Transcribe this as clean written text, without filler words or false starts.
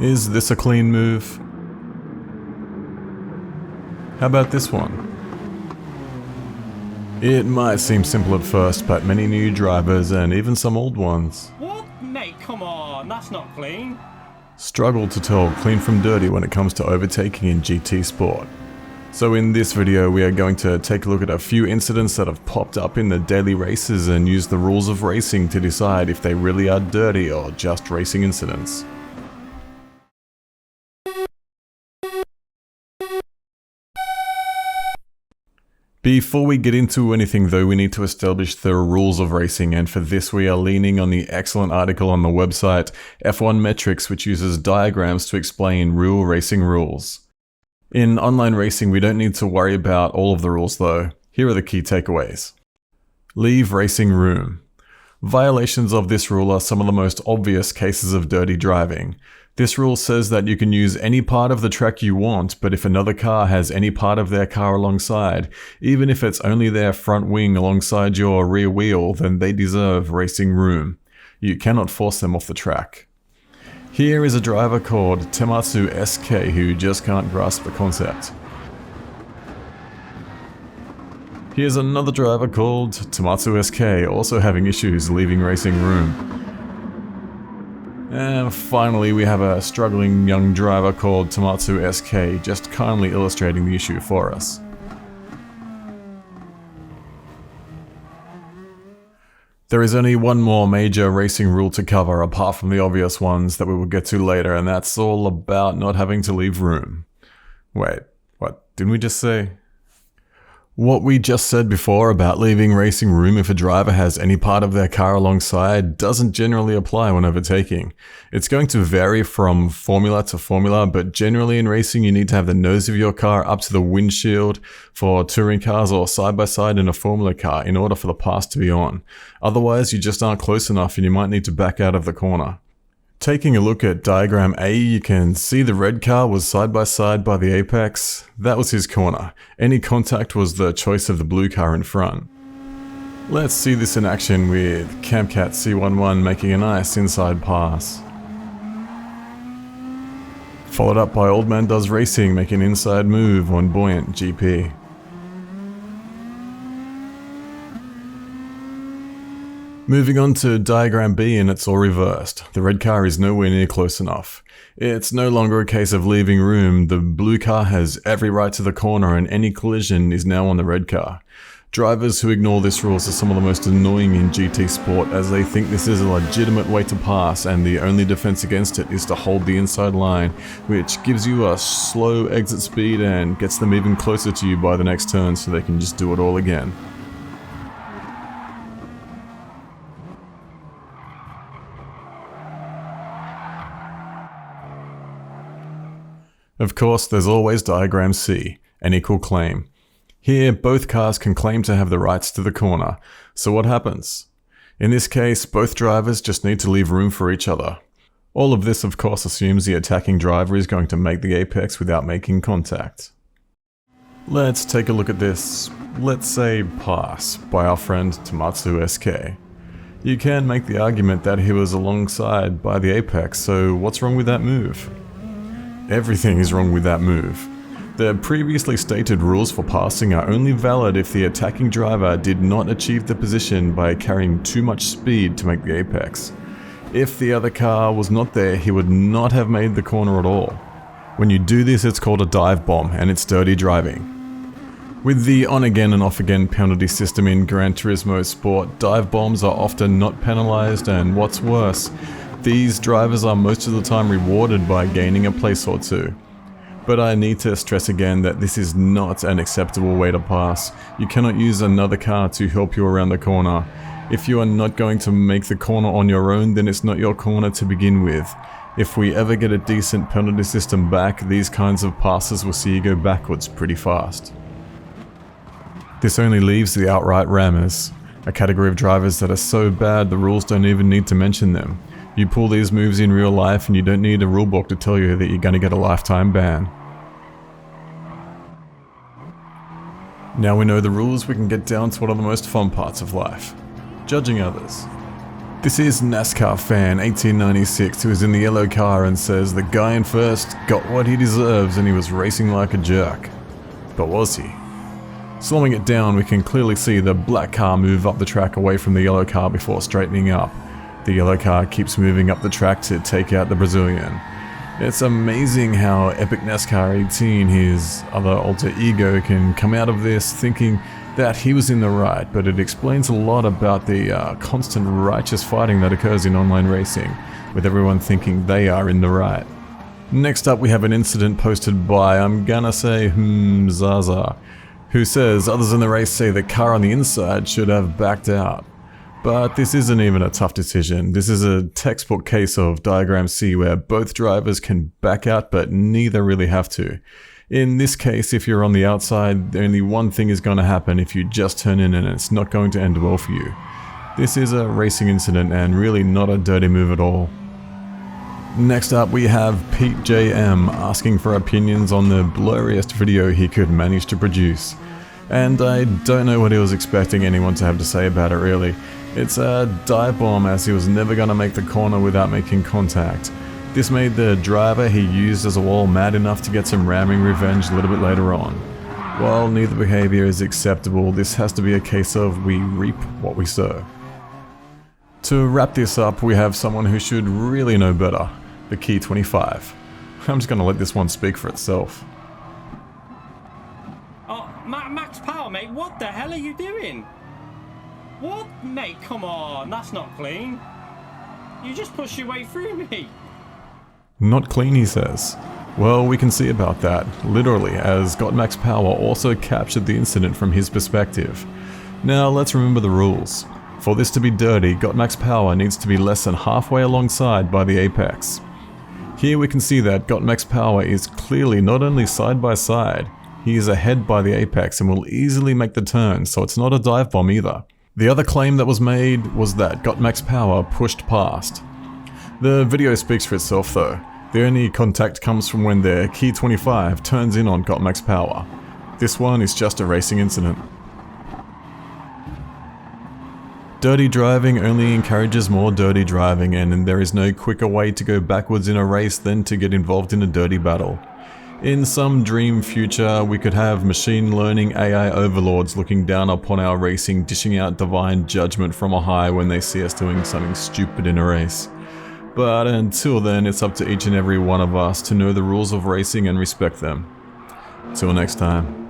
Is this a clean move? How about this one? It might seem simple at first, but many new drivers and even some old ones What? Mate, come on, that's not clean. struggle to tell clean from dirty when it comes to overtaking in GT Sport. So in this video we are going to take a look at a few incidents that have popped up in the daily races and use the rules of racing to decide if they really are dirty or just racing incidents. Before we get into anything though, we need to establish the rules of racing, and for this we are leaning on the excellent article on the website F1 Metics, which uses diagrams to explain real racing rules. In online racing we don't need to worry about all of the rules though. Here are the key takeaways. Leave racing room. Violations of this rule are some of the most obvious cases of dirty driving. This rule says that you can use any part of the track you want, but if another car has any part of their car alongside, even if it's only their front wing alongside your rear wheel, then they deserve racing room. You cannot force them off the track. Here is a driver called Tematsu SK who just can't grasp the concept. Here's another driver called Tematsu SK, also having issues leaving racing room. And finally we have a struggling young driver called Tematsu SK, just kindly illustrating the issue for us. There is only one more major racing rule to cover apart from the obvious ones that we will get to later, and that's all about not having to leave room. Wait, what didn't we just say? What we just said before about leaving racing room if a driver has any part of their car alongside doesn't generally apply when overtaking. It's going to vary from formula to formula, but generally in racing you need to have the nose of your car up to the windshield for touring cars or side-by-side in a formula car in order for the pass to be on. Otherwise you just aren't close enough and you might need to back out of the corner. Taking a look at diagram A, you can see the red car was side by side by the apex. That was his corner. Any contact was the choice of the blue car in front. Let's see this in action with Camcat C11 making a nice inside pass. Followed up by Old Man Does Racing making an inside move on Buoyant GP. Moving on to diagram B, and it's all reversed. The red car is nowhere near close enough. It's no longer a case of leaving room. The blue car has every right to the corner and any collision is now on the red car. Drivers who ignore this rule are some of the most annoying in GT Sport, as they think this is a legitimate way to pass and the only defense against it is to hold the inside line, which gives you a slow exit speed and gets them even closer to you by the next turn so they can just do it all again. Of course, there's always diagram C, an equal claim. Here, both cars can claim to have the rights to the corner, so what happens? In this case, both drivers just need to leave room for each other. All of this, of course, assumes the attacking driver is going to make the apex without making contact. Let's take a look at this, let's say, pass by our friend Tematsu SK. You can make the argument that he was alongside by the apex, so what's wrong with that move? Everything is wrong with that move. The previously stated rules for passing are only valid if the attacking driver did not achieve the position by carrying too much speed to make the apex. If the other car was not there, he would not have made the corner at all. When you do this, it's called a dive bomb, and it's dirty driving. With the on-again and off-again penalty system in Gran Turismo Sport, dive bombs are often not penalized, and what's worse, these drivers are most of the time rewarded by gaining a place or two. But I need to stress again that this is not an acceptable way to pass. You cannot use another car to help you around the corner. If you are not going to make the corner on your own, then it's not your corner to begin with. If we ever get a decent penalty system back, these kinds of passes will see you go backwards pretty fast. This only leaves the outright rammers, a category of drivers that are so bad the rules don't even need to mention them. You pull these moves in real life and you don't need a rulebook to tell you that you're going to get a lifetime ban. Now we know the rules, we can get down to one of the most fun parts of life. Judging others. This is NASCAR fan 1896 who is in the yellow car and says the guy in first got what he deserves and he was racing like a jerk. But was he? Slowing it down, we can clearly see the black car move up the track away from the yellow car before straightening up. The yellow car keeps moving up the track to take out the Brazilian. It's amazing how Epic NASCAR 18, his other alter ego, can come out of this thinking that he was in the right, but it explains a lot about the constant righteous fighting that occurs in online racing, with everyone thinking they are in the right. Next up we have an incident posted by, I'm gonna say, Zaza, who says others in the race say the car on the inside should have backed out. But this isn't even a tough decision. This is a textbook case of Diagram C where both drivers can back out but neither really have to. In this case, if you're on the outside, only one thing is going to happen if you just turn in and it's not going to end well for you. This is a racing incident and really not a dirty move at all. Next up we have Pete JM asking for opinions on the blurriest video he could manage to produce. And I don't know what he was expecting anyone to have to say about it really. It's a dive bomb as he was never going to make the corner without making contact. This made the driver he used as a wall mad enough to get some ramming revenge a little bit later on. While neither behavior is acceptable, this has to be a case of we reap what we sow. To wrap this up, we have someone who should really know better, the Key 25. I'm just going to let this one speak for itself. Oh, Max Power, mate, what the hell are you doing? What? Mate, come on, that's not clean. You just pushed your way through me. Not clean, he says. Well, we can see about that, literally, as Got Max Power also captured the incident from his perspective. Now, let's remember the rules. For this to be dirty, Got Max Power needs to be less than halfway alongside by the apex. Here we can see that Got Max Power is clearly not only side by side, he is ahead by the apex and will easily make the turn, so it's not a dive bomb either. The other claim that was made was that Got Max Power pushed past. The video speaks for itself though. The only contact comes from when their Key 25 turns in on Got Max Power. This one is just a racing incident. Dirty driving only encourages more dirty driving, and there is no quicker way to go backwards in a race than to get involved in a dirty battle. In some dream future, we could have machine learning AI overlords looking down upon our racing, dishing out divine judgment from a high when they see us doing something stupid in a race. But until then, it's up to each and every one of us to know the rules of racing and respect them. Till next time.